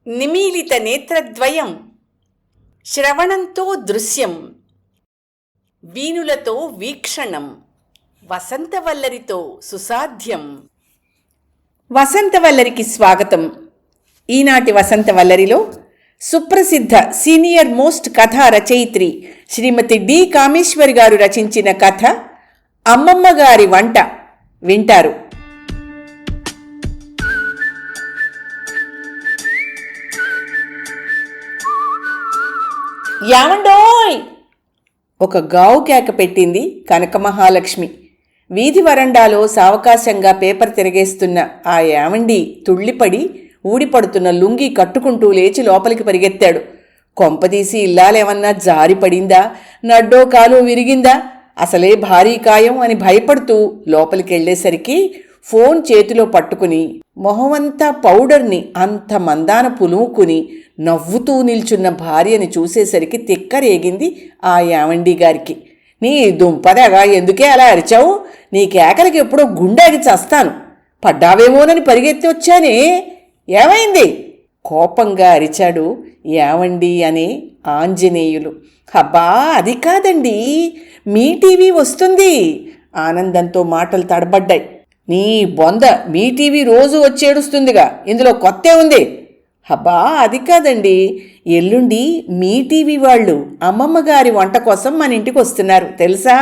నిమీలిత నేత్రద్వయం, శ్రవణంతో దృశ్యం, వీణులతో వీక్షణం, వసంతవల్లరితో సుసాధ్యం. వసంతవల్లరికి స్వాగతం. ఈనాటి వసంతవల్లరిలో సుప్రసిద్ధ సీనియర్ మోస్ట్ కథా రచయిత్రి శ్రీమతి డి కామేశ్వరి గారు రచించిన కథ అమ్మమ్మ గారి వంట వింటారు. యావండోయ్! ఒక గావు కేక పెట్టింది కనకమహాలక్ష్మి. వీధి వరండాలో సావకాశంగా పేపర్ తిరగేస్తున్న ఆ యావండి తుళ్ళిపడి ఊడిపడుతున్న లుంగి కట్టుకుంటూ లేచి లోపలికి పరిగెత్తాడు. కొంపదీసి ఇల్లాలేమన్నా జారి పడిందా, నడ్డో కాలో విరిగిందా, అసలే భారీ కాయం అని భయపడుతూ లోపలికెళ్లేసరికి ఫోన్ చేతిలో పట్టుకుని మొహమంతా పౌడర్ని అంత మందాన పులుముకుని నవ్వుతూ నిల్చున్న భార్యని చూసేసరికి తిక్కరేగింది ఆ యావండి గారికి. నీ దుంపదగా ఎందుకే అలా అరిచావు? నీ కేకలకి ఎప్పుడో గుండెకి చస్తాను. పడ్డావేమోనని పరిగెత్తి వచ్చానే, ఏమైంది? కోపంగా అరిచాడు యావండి అనే ఆంజనేయులు. అబ్బా, అది కాదండి, మీ టీవీ వస్తుంది. ఆనందంతో మాటలు తడబడ్డాయి. నీ బొంద, మీ టీవీ రోజు వచ్చేడుస్తుందిగా, ఇందులో కొత్తే ఉంది. అబ్బా, అది కాదండి, ఎల్లుండి మీ టీవీ వాళ్ళు అమ్మమ్మ గారి వంట కోసం మన ఇంటికి వస్తున్నారు తెలుసా?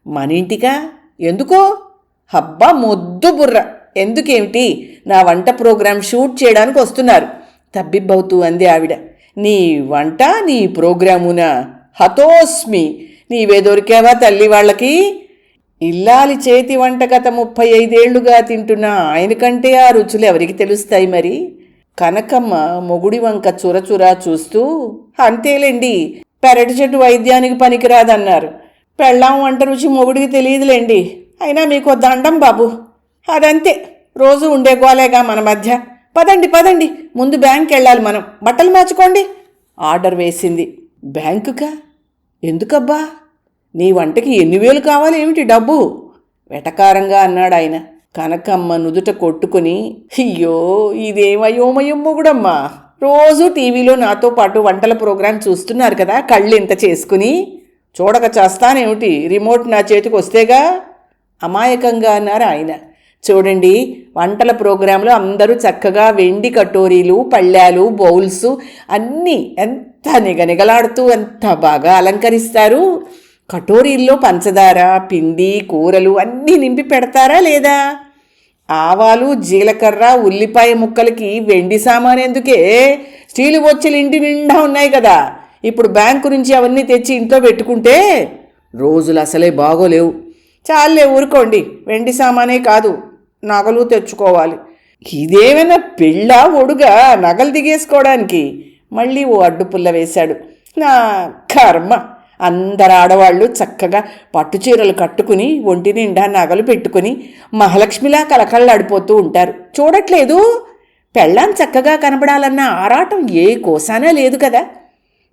మన ఇంటికా? ఎందుకో? అబ్బా మొద్దు బుర్ర, ఎందుకేమిటి, నా వంట ప్రోగ్రాం షూట్ చేయడానికి వస్తున్నారు తబ్బిబ్బవుతూ అంది ఆవిడ. నీ వంట, నీ ప్రోగ్రామునా? హతోస్మి, నీవే దొరికావా తల్లి వాళ్ళకి? ఇల్లాలి చేతి వంట గత 35 ఏళ్లుగా తింటున్నా ఆయనకంటే ఆ రుచులు ఎవరికి తెలుస్తాయి మరి? కనకమ్మ మొగుడి వంక చురచురా చూస్తూ, అంతేలేండి, పెరటి చెట్టు వైద్యానికి పనికిరాదన్నారు. పెళ్ళాం వంట రుచి మొగుడికి తెలియదులేండి. అయినా మీకు దండం బాబు, అదంతే, రోజు ఉండే గోలేగా మన మధ్య. పదండి పదండి, ముందు బ్యాంక్కి వెళ్ళాలి మనం, బట్టలు మార్చుకోండి ఆర్డర్ వేసింది. బ్యాంకుకా? ఎందుకబ్బా? నీ వంటకి 8,000 కావాలేమిటి డబ్బు? వెటకారంగా అన్నాడు ఆయన. కనకమ్మ నుదుట కొట్టుకుని, అయ్యో ఇదేమయోమయం మొగుడమ్మా, రోజు టీవీలో నాతో పాటు వంటల ప్రోగ్రాం చూస్తున్నారు కదా, కళ్ళు ఇంత చేసుకుని. చూడక చేస్తానేమిటి, రిమోట్ నా చేతికి వస్తేగా, అమాయకంగా అన్నారు ఆయన. చూడండి, వంటల ప్రోగ్రాంలో అందరూ చక్కగా వెండి కటోరీలు, పళ్ళాలు, బౌల్స్ అన్నీ ఎంత నిగనిగలాడుతూ ఎంత బాగా అలంకరిస్తారు. కటోరీల్లో పంచదార, పిండి, కూరలు అన్నీ నింపి పెడతారా లేదా? ఆవాలు, జీలకర్ర, ఉల్లిపాయ ముక్కలకి వెండి సామాను ఎందుకే? స్టీలు బొచ్చెలు ఇంటి నిండా ఉన్నాయి కదా. ఇప్పుడు బ్యాంకు నుంచి అవన్నీ తెచ్చి ఇంట్లో పెట్టుకుంటే రోజులు అసలే బాగోలేవు. చాలే ఊరుకోండి, వెండి సామానే కాదు, నగలు తెచ్చుకోవాలి. ఇదేమైనా పెళ్ళా ఒడుగా నగలు దిగేసుకోవడానికి? మళ్ళీ ఓ అడ్డుపుల్ల వేశాడు. నా కర్మ, అందరు ఆడవాళ్ళు చక్కగా పట్టుచీరలు కట్టుకుని ఒంటి నిండా నగలు పెట్టుకుని మహాలక్ష్మిలా కలకళ్ళాడిపోతూ ఉంటారు. చూడట్లేదు? పెళ్ళాం చక్కగా కనబడాలన్న ఆరాటం ఏ కోసానా లేదు కదా.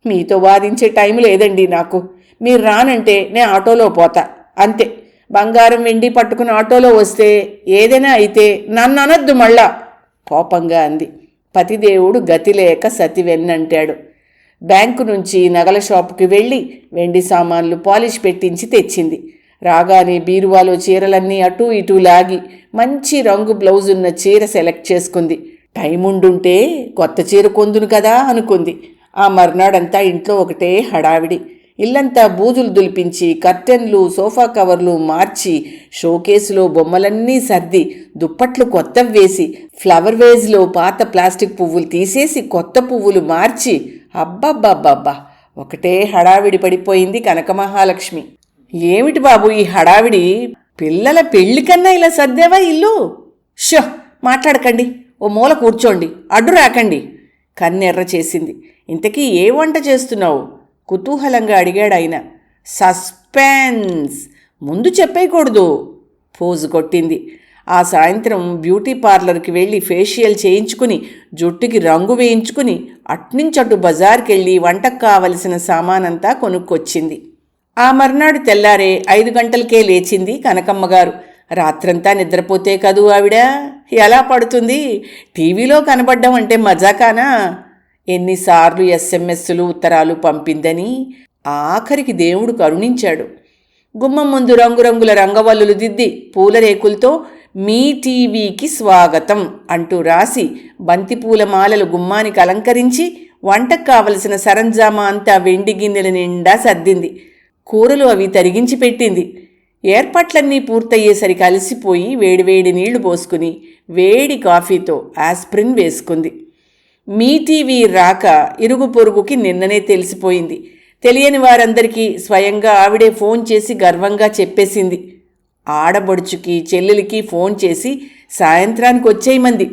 మీతో వాదించే టైం లేదండి నాకు. మీరు రానంటే నేను ఆటోలో పోతా, అంతే. బంగారం వెండి పట్టుకుని ఆటోలో వస్తే ఏదైనా అయితే నన్ను అనద్దు మళ్ళా, కోపంగా అంది. పతిదేవుడు గతిలేక సతి వెన్నంటాడు. బ్యాంకు నుంచి నగల షాపుకి వెళ్ళి వెండి సామాన్లు పాలిష్ పెట్టించి తెచ్చింది. రాగానే బీరువాలో చీరలన్నీ అటూ ఇటూ లాగి మంచి రంగు బ్లౌజ్ ఉన్న చీర సెలెక్ట్ చేసుకుంది. టైం ఉండుంటే కొత్త చీర కొందును కదా అనుకుంది. ఆ మర్నాడంతా ఇంట్లో ఒకటే హడావిడి. ఇల్లంతా బూజులు దులిపించి, కర్టెన్లు, సోఫా కవర్లు మార్చి, షోకేసులో బొమ్మలన్నీ సర్ది, దుప్పట్లు కొత్తవి వేసి, ఫ్లవర్ వేజ్లో పాత ప్లాస్టిక్ పువ్వులు తీసేసి కొత్త పువ్వులు మార్చి, అబ్బబ్బబ్బబ్బా, ఒకటే హడావిడి పడిపోయింది కనకమహాలక్ష్మి. ఏమిటి బాబు ఈ హడావిడి? పిల్లల పెళ్లికన్నా ఇలా సర్దేవా ఇల్లు? షో, మాట్లాడకండి, ఓ మూల కూర్చోండి, అడ్డు రాకండి, కన్నెర్ర చేసింది. ఇంతకీ ఏ వంట చేస్తున్నావు? కుతూహలంగా అడిగాడు ఆయన. సస్పెన్స్, ముందు చెప్పేయకూడదు, పోజు కొట్టింది. ఆ సాయంత్రం బ్యూటీ పార్లర్కి వెళ్ళి ఫేషియల్ చేయించుకుని, జుట్టుకి రంగు వేయించుకుని, అట్నుంచటు బజార్కి వెళ్ళి వంటకు కావలసిన సామానంతా కొనుక్కొచ్చింది. ఆ మర్నాడు తెల్లారే 5 గంటలకే లేచింది కనకమ్మగారు. రాత్రంతా నిద్రపోతే కదూ ఆవిడ ఎలా పడుతుంది? టీవీలో కనబడ్డం అంటే మజాకానా? ఎన్నిసార్లు ఎస్ఎంఎస్లు ఉత్తరాలు పంపిందని. ఆఖరికి దేవుడు కరుణించాడు. గుమ్మం ముందు రంగురంగుల రంగవల్లులు దిద్ది పూలరేకులతో మీ టీవీకి స్వాగతం అంటూ రాసి బంతిపూల మాలలు గుమ్మానికి అలంకరించి వంటకు కావలసిన సరంజామా అంతా వెండి గిన్నెల నిండా సర్దింది. కూరలు అవి తరిగించి పెట్టింది. ఏర్పాట్లన్నీ పూర్తయ్యేసరికి అలసిపోయి వేడివేడి నీళ్లు పోసుకుని వేడి కాఫీతో ఆస్ప్రిన్ వేసుకుంది. మీ టీవీ రాక ఇరుగు పొరుగుకి నిన్ననే తెలిసిపోయింది. తెలియని వారందరికీ స్వయంగా ఆవిడే ఫోన్ చేసి గర్వంగా చెప్పేసింది. ఆడబడుచుకి చెల్లెలికి ఫోన్ చేసి సాయంత్రానికి వచ్చేయమంది.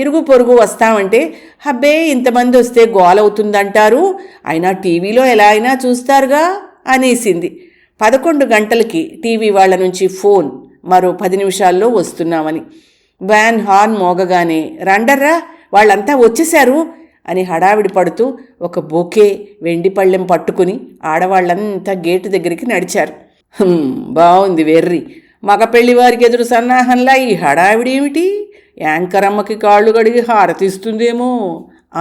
ఇరుగు పొరుగు వస్తామంటే హబ్బే ఇంతమంది వస్తే గోలవుతుందంటారు, అయినా టీవీలో ఎలా అయినా చూస్తారుగా అనేసింది. 11 గంటలకి టీవీ వాళ్ళ నుంచి ఫోన్, మరో 10 నిమిషాల్లో వస్తున్నామని. వ్యాన్ హార్న్ మోగగానే రండర్రా వాళ్ళంతా వచ్చేశారు అని హడావిడి పడుతూ ఒక బొకే వెండి పళ్ళెం పట్టుకుని ఆడవాళ్లంతా గేటు దగ్గరికి నడిచారు. బాగుంది వెర్రి, మగ పెళ్లివారికి ఎదురు సన్నాహంలా ఈ హడావిడి ఏమిటి? యాంకర్ అమ్మకి కాళ్ళు కడిగి హారతిస్తుందేమో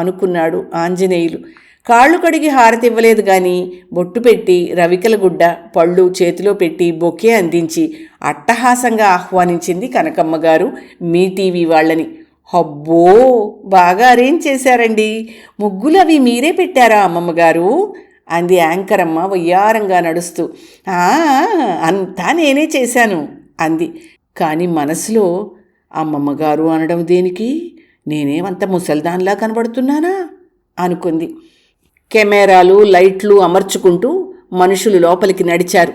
అనుకున్నాడు ఆంజనేయులు. కాళ్ళు కడిగి హారతి ఇవ్వలేదు గాని బొట్టు పెట్టి రవికల గుడ్డ పళ్ళు చేతిలో పెట్టి బొకే అందించి అట్టహాసంగా ఆహ్వానించింది కనకమ్మగారు మీ టీవీ వాళ్ళని. అబ్బో, బాగా అరేంజ్ చేశారండి, ముగ్గులు అవి మీరే పెట్టారా అమ్మమ్మగారు అంది యాంకరమ్మ వయ్యారంగా నడుస్తూ. అంతా నేనే చేశాను అంది. కానీ మనసులో అమ్మమ్మగారు అనడం దేనికి? నేనేమంత ముసల్దాన్లా కనబడుతున్నానా అనుకుంది. కెమెరాలు లైట్లు అమర్చుకుంటూ మనుషులు లోపలికి నడిచారు.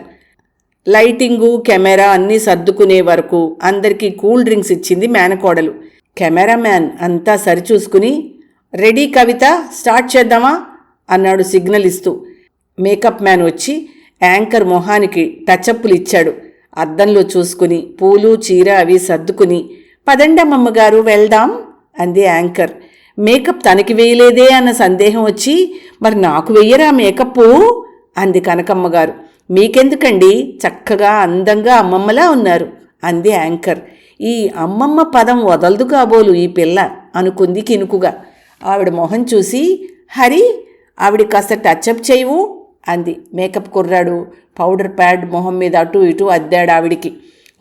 లైటింగు కెమెరా అన్నీ సర్దుకునే వరకు అందరికీ కూల్ డ్రింక్స్ ఇచ్చింది మేనకోడలు. కెమెరామ్యాన్ అంతా సరిచూసుకుని రెడీ కవిత, స్టార్ట్ చేద్దామా అన్నాడు సిగ్నల్ ఇస్తూ. మేకప్ మ్యాన్ వచ్చి యాంకర్ మొహానికి టచప్పులు ఇచ్చాడు. అద్దంలో చూసుకుని పూలు చీర అవి సర్దుకుని పదండమ్మమ్మగారు వెళ్దాం అంది యాంకర్. మేకప్ తనకి వేయలేదే అన్న సందేహం వచ్చి మరి నాకు వెయ్యరా మేకప్పు అంది కనకమ్మగారు. మీకెందుకండి, చక్కగా అందంగా అమ్మమ్మలా ఉన్నారు అంది యాంకర్. ఈ అమ్మమ్మ పదం వదలదు కాబోలు ఈ పిల్ల అనుకుంది కినుకుగా. ఆవిడ మొహం చూసి హరి ఆవిడ కాస్త టచ్అప్ చేయవు అంది. మేకప్ కుర్రాడు పౌడర్ ప్యాడ్ మొహం మీద అటు ఇటు అద్దాడు ఆవిడికి.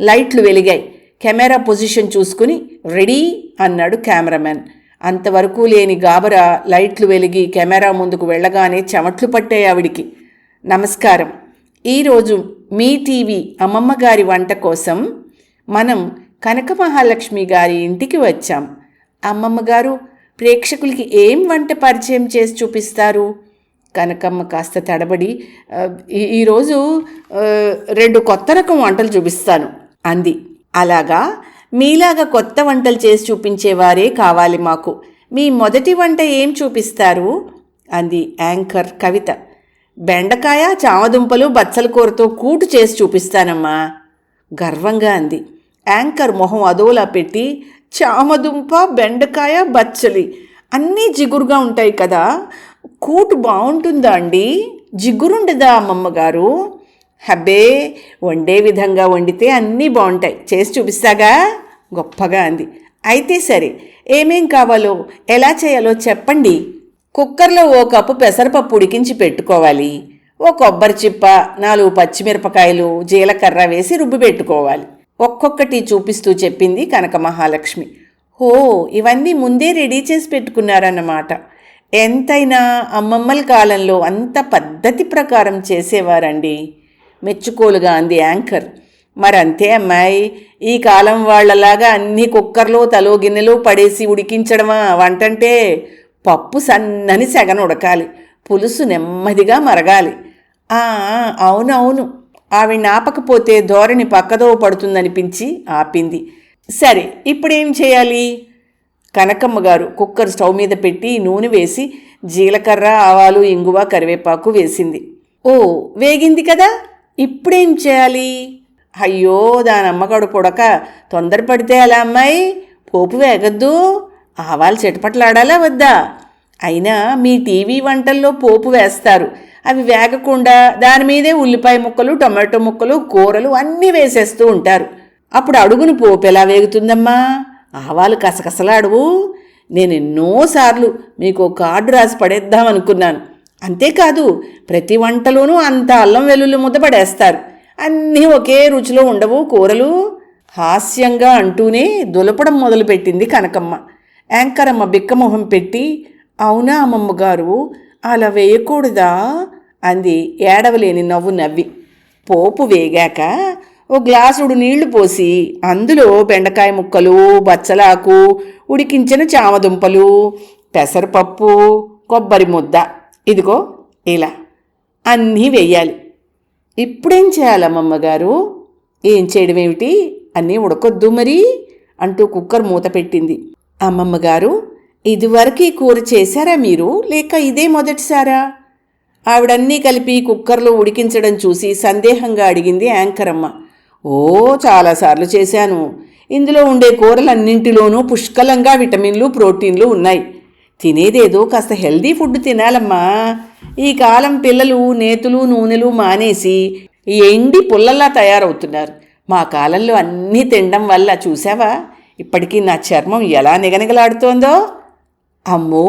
లైట్లు వెలిగాయి. కెమెరా పొజిషన్ చూసుకుని రెడీ అన్నాడు కెమెరామెన్. అంతవరకు లేని గాబరా లైట్లు వెలిగి కెమెరా ముందుకు వెళ్ళగానే చెమట్లు పట్టాయి ఆవిడికి. నమస్కారం. ఈరోజు మీ టీవీ అమ్మమ్మగారి వంట కోసం మనం కనక మహాలక్ష్మి గారి ఇంటికి వచ్చాం. అమ్మమ్మగారు ప్రేక్షకులకి ఏం వంట పరిచయం చేసి చూపిస్తారు? కనకమ్మ కాస్త తడబడి ఈరోజు 2 కొత్త రకం వంటలు చూపిస్తాను అంది. అలాగా, మీలాగా కొత్త వంటలు చేసి చూపించేవారే కావాలి మాకు. మీ మొదటి వంట ఏం చూపిస్తారు అంది యాంకర్ కవిత. బెండకాయ చామదుంపలు బచ్చల కూరతో కూటు చేసి చూపిస్తానమ్మా గర్వంగా అంది. యాంకర్ మొహం అదోలా పెట్టి చామదుంప బెండకాయ బచ్చలి అన్నీ జిగురుగా ఉంటాయి కదా, కూటు బాగుంటుందా అండి? జిగురుండదా అమ్మమ్మగారు? హబ్బే, వండే విధంగా వండితే అన్నీ బాగుంటాయి, చేసి చూపిస్తాగా గొప్పగా అంది. అయితే సరే, ఏమేం కావాలో ఎలా చేయాలో చెప్పండి. కుక్కర్లో 1 కప్పు పెసరపప్పు ఉడికించి పెట్టుకోవాలి. 1 కొబ్బరి చిప్ప, 4 పచ్చిమిరపకాయలు, జీలకర్ర వేసి రుబ్బి పెట్టుకోవాలి. ఒక్కొక్కటి చూపిస్తూ చెప్పింది కనక మహాలక్ష్మి. ఓ, ఇవన్నీ ముందే రెడీ చేసి పెట్టుకున్నారన్నమాట. ఎంతైనా అమ్మమ్మల కాలంలో అంత పద్ధతి ప్రకారం చేసేవారండి మెచ్చుకోలుగా అంది యాంకర్. మరంతే అమ్మాయి, ఈ కాలం వాళ్లలాగా అన్నీ కుక్కర్లో తలో గిన్నెలో పడేసి ఉడికించడమా వంటంటే? పప్పు సన్నని సెగన ఉడకాలి, పులుసు నెమ్మదిగా మరగాలి. అవునవును, ఆవిడ ఆపకపోతే ధోరణి పక్కదో పడుతుందనిపించి ఆపింది. సరే, ఇప్పుడేం చేయాలి? కనకమ్మగారు కుక్కర్ స్టవ్ మీద పెట్టి నూనె వేసి జీలకర్ర, ఆవాలు, ఇంగువ, కరివేపాకు వేసింది. ఓ, వేగింది కదా, ఇప్పుడేం చేయాలి? అయ్యో, దానమ్మ కడుపు పొడక, తొందరపడితే అలా అమ్మాయి, పోపు వేగద్దు, ఆవాలు చిటపట్లాడాలా వద్దా? అయినా మీ టీవీ వంటల్లో పోపు వేస్తారు, అవి వేగకుండా దాని మీదే ఉల్లిపాయ ముక్కలు, టొమాటో ముక్కలు, కూరలు అన్నీ వేసేస్తూ ఉంటారు. అప్పుడు అడుగును పోపు ఎలా వేగుతుందమ్మా? ఆవాలు కసకసలాడవు. నేను ఎన్నోసార్లు మీకు కార్డు రాసి పడేద్దామనుకున్నాను. అంతేకాదు ప్రతి వంటలోనూ అంత అల్లం వెల్లుల్లి ముద్ద పడేస్తారు. అన్నీ ఒకే రుచిలో ఉండవు కూరలు. హాస్యంగా అంటూనే దులపడం మొదలుపెట్టింది కనకమ్మ. యాంకరమ్మ బిక్కమొహం పెట్టి, అవునా అమ్మమ్మగారు, అలా వేయకూడదా అంది ఏడవలేని నవ్వు నవ్వి. పోపు వేగాక ఓ గ్లాసుడు నీళ్లు పోసి అందులో బెండకాయ ముక్కలు, బచ్చలాకు, ఉడికించిన చామదుంపలు, పెసరపప్పు, కొబ్బరి ముద్ద, ఇదిగో ఇలా అన్నీ వెయ్యాలి. ఇప్పుడేం చేయాలమ్మమ్మగారు? ఏం చేయడం ఏమిటి, అన్నీ ఉడకొద్దు మరి అంటూ కుక్కర్ మూత పెట్టింది. అమ్మమ్మగారు, ఇదివరకు ఈ కూర చేశారా మీరు, లేక ఇదే మొదటిసారా? ఆవిడన్నీ కలిపి కుక్కర్లో ఉడికించడం చూసి సందేహంగా అడిగింది యాంకరమ్మ. ఓ, చాలాసార్లు చేశాను. ఇందులో ఉండే కూరలన్నింటిలోనూ పుష్కలంగా విటమిన్లు, ప్రోటీన్లు ఉన్నాయి. తినేదేదో కాస్త హెల్దీ ఫుడ్ తినాలమ్మా. ఈ కాలం పిల్లలు నేతులు, నూనెలు మానేసి ఎండి పుల్లల్లా తయారవుతున్నారు. మా కాలంలో అన్నీ తినడం వల్ల చూసావా ఇప్పటికీ నా చర్మం ఎలా నిగనిగలాడుతోందో. అమ్మో,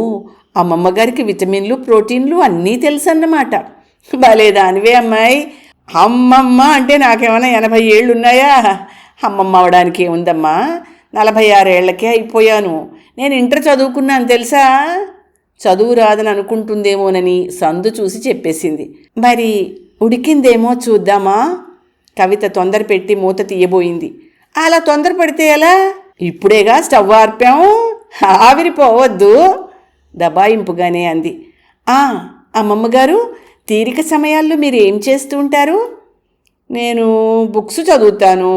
అమ్మమ్మగారికి విటమిన్లు, ప్రోటీన్లు అన్నీ తెలుసన్నమాట. భలేదానివే అమ్మాయి. అమ్మమ్మ అంటే నాకేమైనా 80 ఏళ్ళున్నాయా? అమ్మమ్మ అవడానికి ఏముందమ్మా, 46 ఏళ్లకే అయిపోయాను. నేను ఇంటర్ చదువుకున్నాను తెలుసా. చదువు రాదని అనుకుంటుందేమోనని సందు చూసి చెప్పేసింది. మరి ఉడికిందేమో చూద్దామా? కవిత తొందర పెట్టి మూత తీయబోయింది. అలా తొందరపడితే ఎలా? ఇప్పుడేగా స్టవ్ ఆర్పాం, ఆవిరిపోవద్దు దబాయింపుగానే అంది. అమ్మమ్మగారు, తీరిక సమయాల్లో మీరు ఏం చేస్తూ ఉంటారు? నేను బుక్స్ చదువుతాను,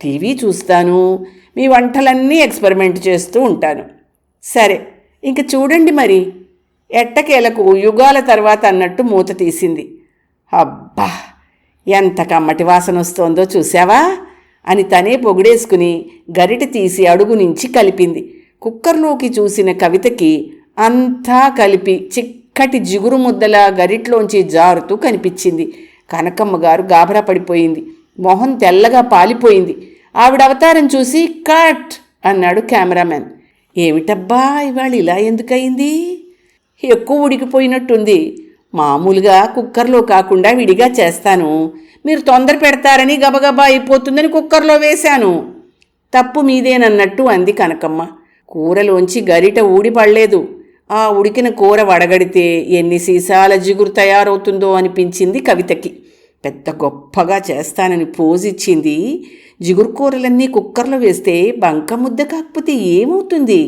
టీవీ చూస్తాను, మీ వంటలన్నీ ఎక్స్పెరిమెంట్ చేస్తూ ఉంటాను. సరే, ఇంక చూడండి మరి. ఎట్టకేలకు యుగాల తర్వాత అన్నట్టు మూత తీసింది. అబ్బా, ఎంత కమ్మటి వాసన వస్తోందో చూసావా అని తనే పొగిడేసుకుని గరిటె తీసి అడుగు నుంచి కలిపింది. కుక్కర్లోకి చూసిన కవితకి అంతా కలిపి చిక్కటి జిగురు ముద్దలా గరిట్లోంచి జారుతూ కనిపించింది. కనకమ్మ గారు గాబరా పడిపోయింది. మొహం తెల్లగా పాలిపోయింది. ఆవిడ అవతారం చూసి కట్ అన్నాడు కెమెరామెన్. ఏమిటబ్బా ఇవాళ ఇలా ఎందుకయింది? ఎక్కువ ఉడికిపోయినట్టుంది. మామూలుగా కుక్కర్లో కాకుండా విడిగా చేస్తాను. మీరు తొందర పెడతారని గబగబా అయిపోతుందని కుక్కర్లో వేశాను. తప్పు మీదేనన్నట్టు అంది కనకమ్మ. కూరలోంచి గరిట ఊడిపడలేదు. ఆ ఉడికిన కూర వడగడితే ఎన్ని సీసాల జిగురు తయారవుతుందో అనిపించింది కవితకి. పెద్ద గొప్పగా చేస్తానని పోజిచ్చింది. జిగురు కూరలన్నీ కుక్కర్లో వేస్తే బంక ముద్ద కాకపోతే ఏమవుతుంది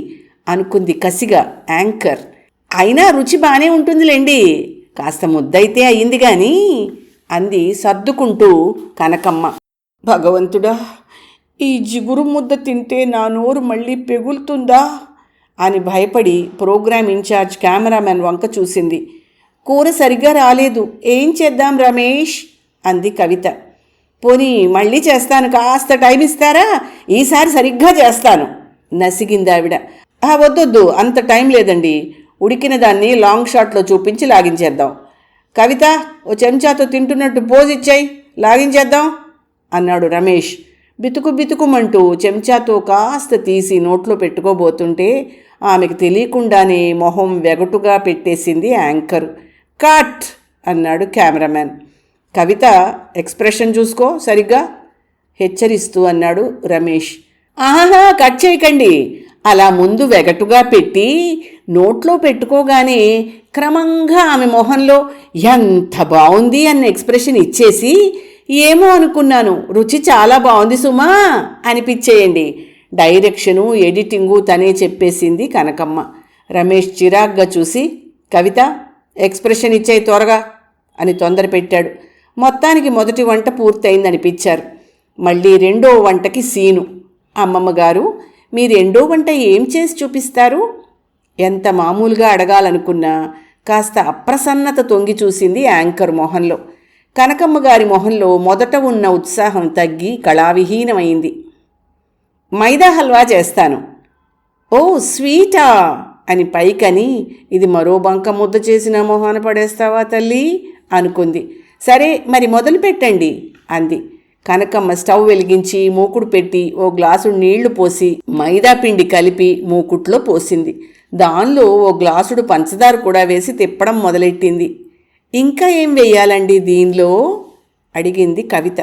అనుకుంది కసిగా యాంకర్. అయినా రుచి బాగానే ఉంటుందిలేండి, కాస్త ముద్దయితే అయ్యింది కానీ అంది సర్దుకుంటూ కనకమ్మ. భగవంతుడా, ఈ జిగురు ముద్ద తింటే నా నోరు మళ్ళీ పెగులుతుందా అని భయపడి ప్రోగ్రామ్ ఇన్ఛార్జ్ కెమెరామెన్ వంక చూసింది. కూర సరిగ్గా రాలేదు, ఏం చేద్దాం రమేష్ అంది కవిత. పోనీ మళ్ళీ చేస్తాను, కాస్త టైం ఇస్తారా? ఈసారి సరిగ్గా చేస్తాను నసిగిందావిడ. వద్దొద్దు, అంత టైం లేదండి. ఉడికిన దాన్ని లాంగ్ షాట్లో చూపించి లాగించేద్దాం. కవిత, ఓ చెంచాతో తింటున్నట్టు పోజిచ్చాయి, లాగించేద్దాం అన్నాడు రమేష్. బితుకు బితుకుమంటూ చెంచాతో కాస్త తీసి నోట్లో పెట్టుకోబోతుంటే ఆమెకు తెలియకుండానే మొహం వెగటుగా పెట్టేసింది యాంకర్. కట్ అన్నాడు కెమెరామెన్. కవిత, ఎక్స్ప్రెషన్ చూసుకో సరిగ్గా హెచ్చరిస్తూ అన్నాడు రమేష్. కట్ చేయకండి. అలా ముందు వెగటుగా పెట్టి నోట్లో పెట్టుకోగానే క్రమంగా ఆమె మొహంలో ఎంత బాగుంది అన్న ఎక్స్ప్రెషన్ ఇచ్చేసి, ఏమో అనుకున్నాను, రుచి చాలా బాగుంది సుమా అనిపించేయండి. డైరెక్షను, ఎడిటింగు తనే చెప్పేసింది కనకమ్మ. రమేష్ చిరాగ్గా చూసి, కవిత ఎక్స్ప్రెషన్ ఇచ్చేయి త్వరగా అని తొందర పెట్టాడు. మొత్తానికి మొదటి వంట పూర్తయిందనిపించారు. మళ్ళీ రెండో వంటకి సీను. అమ్మమ్మగారు, మీ రెండో వంట ఏం చేసి చూపిస్తారు? ఎంత మామూలుగా అడగాలనుకున్నా కాస్త అప్రసన్నత తొంగి చూసింది యాంకర్ మొహంలో. కనకమ్మ గారి మొహంలో మొదట ఉన్న ఉత్సాహం తగ్గి కళావిహీనమైంది. మైదా హల్వా చేస్తాను. ఓ స్వీటా అని పైకని, ఇది మరో బంక ముద్ద చేసిన మొహాన పడేస్తావా తల్లి అనుకుంది. సరే మరి మొదలు పెట్టండి అంది. కనకమ్మ స్టవ్ వెలిగించి మూకుడు పెట్టి ఓ గ్లాసు నీళ్లు పోసి మైదా పిండి కలిపి మూకుట్లో పోసింది. దానిలో ఓ గ్లాసుడు పంచదార కూడా వేసి తిప్పడం మొదలెట్టింది. ఇంకా ఏం వెయ్యాలండి దీనిలో అడిగింది కవిత.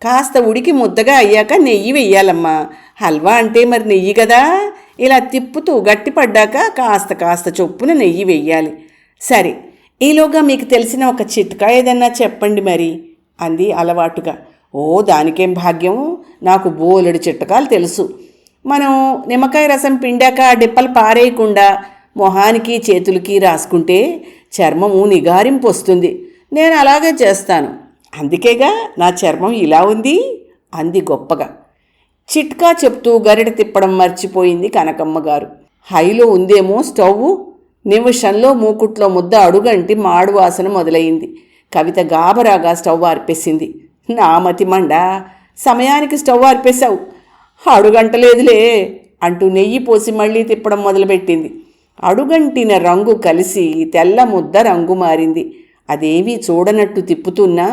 కాస్త ఉడికి ముద్దగా అయ్యాక నెయ్యి వెయ్యాలమ్మా. హల్వా అంటే మరి నెయ్యి కదా. ఇలా తిప్పుతూ గట్టిపడ్డాక కాస్త కాస్త చొప్పున నెయ్యి వెయ్యాలి. సరే, ఈలోగా మీకు తెలిసిన ఒక చిట్కా ఏదన్నా చెప్పండి మరి అంది అలవాటుగా. ఓ దానికేం భాగ్యం, నాకు బోలెడు చిట్కాలు తెలుసు. మనం నిమ్మకాయ రసం పిండాక డిప్పలు పారేయకుండా మొహానికి చేతులకి రాసుకుంటే చర్మము నిగారింపు వస్తుంది. నేను అలాగే చేస్తాను, అందుకేగా నా చర్మం ఇలా ఉంది అంది గొప్పగా. చిట్కా చెప్తూ గరిట తిప్పడం మర్చిపోయింది కనకమ్మ గారు. హైలో ఉందేమో స్టవ్. నిమిషంలో మూకుట్లో ముద్ద అడుగంటి మాడు వాసన మొదలైంది. కవిత గాబరాగా స్టవ్ ఆర్పేసింది. నా మతి మండా, సమయానికి స్టవ్ ఆర్పేశావు. అడుగంటలేదులే అంటూ నెయ్యి పోసి మళ్ళీ తిప్పడం మొదలుపెట్టింది. అడుగంటిన రంగు కలిసి తెల్ల ముద్ద రంగు మారింది. అదేమీ చూడనట్టు తిప్పుతున్నా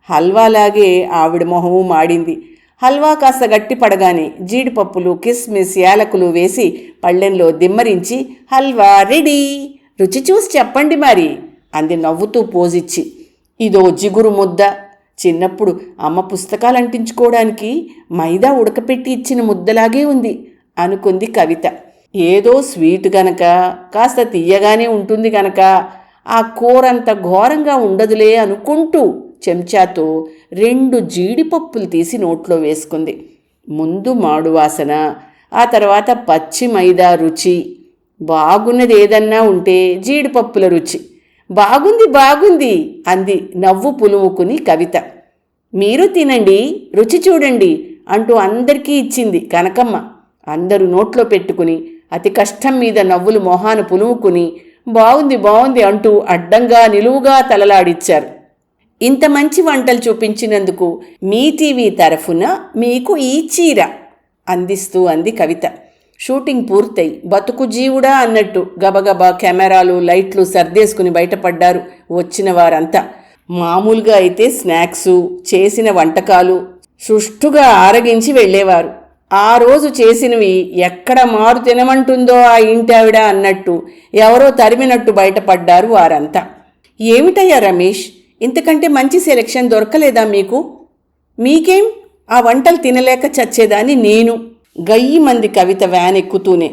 హల్వాలాగే ఆవిడ మొహము మాడింది. హల్వా కాస్త గట్టి పడగానే జీడిపప్పులు, కిస్మిస్, యాలకులు వేసి పళ్ళెంలో దిమ్మరించి హల్వా రెడీ, రుచి చూసి చెప్పండి మరి అంది నవ్వుతూ పోజిచ్చి. ఇదో జిగురు ముద్ద. చిన్నప్పుడు అమ్మ పుస్తకాలు అంటించుకోవడానికి మైదా ఉడకపెట్టి ఇచ్చిన ముద్దలాగే ఉంది అనుకుంది కవిత. ఏదో స్వీట్ గనక కాస్త తీయగానే ఉంటుంది గనక ఆ కూరంత ఘోరంగా ఉండదులే అనుకుంటూ చెంచాతో 2 జీడిపప్పులు తీసి నోట్లో వేసుకుంది. ముందు మాడు వాసన, ఆ తర్వాత పచ్చి మైదా రుచి. బాగున్నది ఏదన్నా ఉంటే జీడిపప్పుల రుచి. బాగుంది బాగుంది అంది నవ్వు పులుముకుని కవిత. మీరు తినండి, రుచి చూడండి అంటూ అందరికీ ఇచ్చింది కనకమ్మ. అందరూ నోట్లో పెట్టుకుని అతి కష్టం మీద నవ్వులు మొహాన పులుముకుని బాగుంది బాగుంది అంటూ అడ్డంగా నిలువుగా తలలాడిచ్చారు. ఇంత మంచి వంటలు చూపించినందుకు మీ టీవీ తరఫున మీకు ఈ చీర అందిస్తూ అంది కవిత. షూటింగ్ పూర్తయి బతుకు జీవుడా అన్నట్టు గబగబా కెమెరాలు, లైట్లు సర్దేసుకుని బయటపడ్డారు వచ్చిన వారంతా. మామూలుగా అయితే స్నాక్సు, చేసిన వంటకాలు సుష్టుగా ఆరగించి వెళ్ళేవారు. ఆ రోజు చేసినవి ఎక్కడ మారు తినమంటుందో ఆ ఇంటావిడ అన్నట్టు ఎవరో తరిమినట్టు బయటపడ్డారు వారంతా. ఏమిటయ్యా రమేష్, ఇంతకంటే మంచి సెలెక్షన్ దొరకలేదా మీకు? మీకేం, ఆ వంటలు తినలేక చచ్చేదాన్ని నేను. గయ్యి మంది కవిత వ్యాన్ ఎక్కుతూనే.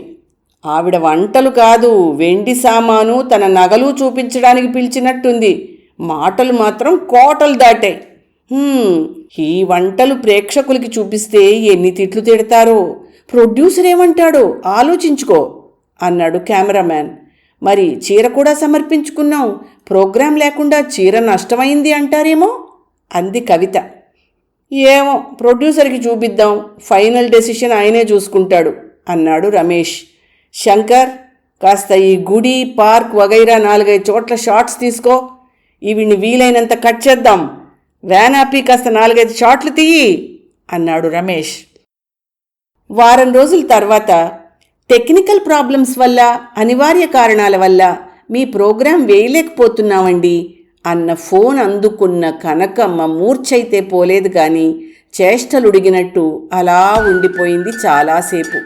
ఆవిడ వంటలు కాదు, వెండి సామాను, తన నగలు చూపించడానికి పిలిచినట్టుంది. మాటలు మాత్రం కోటలు దాటాయి. ఈ వంటలు ప్రేక్షకులకి చూపిస్తే ఎన్ని తిట్లు తిడతారో, ప్రొడ్యూసర్ ఏమంటాడో ఆలోచించుకో అన్నాడు కెమెరామ్యాన్. మరి చీర కూడా సమర్పించుకున్నాం, ప్రోగ్రాం లేకుండా చీర నష్టమైంది అంటారేమో అంది కవిత. ఏమో, ప్రొడ్యూసర్కి చూపిద్దాం, ఫైనల్ డెసిషన్ ఆయనే చూసుకుంటాడు అన్నాడు రమేష్. శంకర్, కాస్త ఈ గుడి, పార్క్ వగైరా 4-5 చోట్ల షాట్స్ తీసుకో. ఇవిని వీలైనంత కట్ చేద్దాం. వ్యాన్ ఆపి కాస్త 4-5 షాట్లు తీయి అన్నాడు రమేష్. వారం రోజుల తర్వాత టెక్నికల్ ప్రాబ్లమ్స్ వల్ల, అనివార్య కారణాల వల్ల మీ ప్రోగ్రాం వేయలేకపోతున్నామండి అన్న ఫోన్ అందుకున్న కనకమ్మ మూర్ఛైతే పోలేదు కానీ చేష్టలుడిగినట్టు అలా ఉండిపోయింది చాలాసేపు.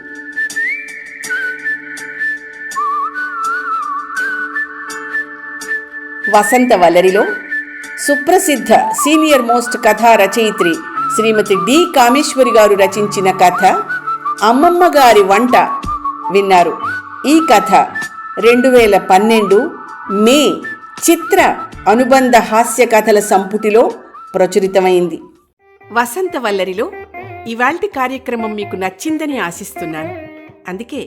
వసంత వలరిలో సుప్రసిద్ధ సీనియర్ మోస్ట్ కథా రచయిత్రి శ్రీమతి డి కామేశ్వరి గారు రచించిన కథ అమ్మమ్మ గారి వంట విన్నారు. ఈ కథ 2012 మే చిత్ర అనుబంధ హాస్య కథల సంపుటిలో ప్రచురితమైంది. వసంత వల్లరిలో ఇవాల్టి కార్యక్రమం మీకు నచ్చిందని ఆశిస్తున్నాను. అందుకే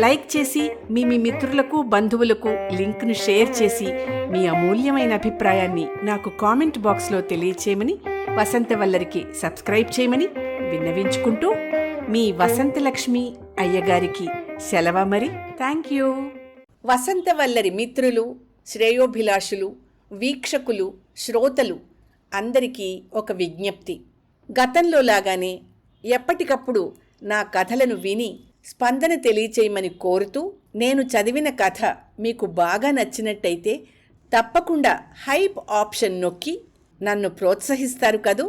లైక్ చేసి మీ మిత్రులకు, బంధువులకు లింక్ను షేర్ చేసి మీ అమూల్యమైన అభిప్రాయాన్ని నాకు కామెంట్ బాక్స్లో తెలియచేయమని, వసంత వల్లరికి సబ్స్క్రైబ్ చేయమని విన్నవించుకుంటూ మీ వసంతలక్ష్మి అయ్యగారికి సెలవ మరి. Thank you. వసంత వల్లరి మిత్రులు, శ్రేయోభిలాషులు, వీక్షకులు, శ్రోతలు అందరికీ ఒక విజ్ఞప్తి. గతంలో లాగానే ఎప్పటికప్పుడు నా కథలను విని స్పందన తెలియచేయమని కోరుతూ, నేను చదివిన కథ మీకు బాగా నచ్చినట్టయితే తప్పకుండా హైప్ ఆప్షన్ నొక్కి నన్ను ప్రోత్సహిస్తారు కదూ.